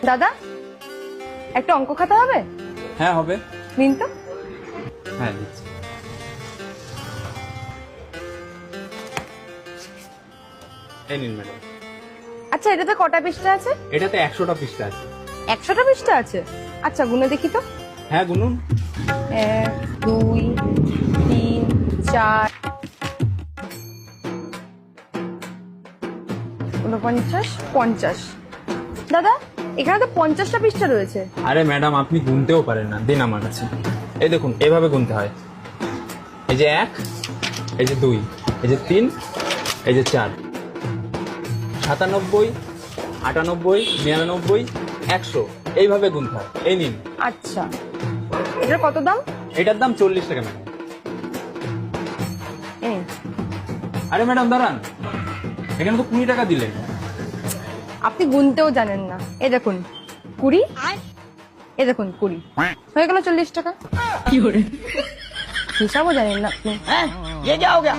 দাদা, একটা অঙ্ক খাতা হবে? হ্যাঁ হবে। নিন তো। হ্যাঁ দিচ্ছি। এই নিন ম্যাডাম। আচ্ছা, এটাতে কটা পৃষ্ঠা আছে? এটাতে 100টা পৃষ্ঠা আছে। 100টা পৃষ্ঠা আছে? আচ্ছা, গুনে দেখি তো। হ্যাঁ গুনুন। 1 2 3 4 49 50। দাদা, এখানে তো 50টা পৃষ্ঠা রয়েছে। আরে ম্যাডাম আপনি গুনতেও পারেন না, দিন আমার কাছে। এই দেখুন এভাবে গুনতে হয়। এই যে 1, এই যে 2, এই যে 3, এই যে 4, 97, 98, 99, 100 এইভাবে গুনতে হয়। এই নিন। আচ্ছা, এটার কত দাম? এটার দাম 40 টাকা ম্যাডাম। এই নিন। আরে ম্যাডাম দাঁড়ান, এখানে তো 20 টাকা দিলেন। আপনি গুনতেও জানেন না। এই দেখুন 20, এই দেখুন 20, হয়ে গেল 40 টাকা। হিসাবও জানেন না আপনি। हैं? ये क्या हो गया?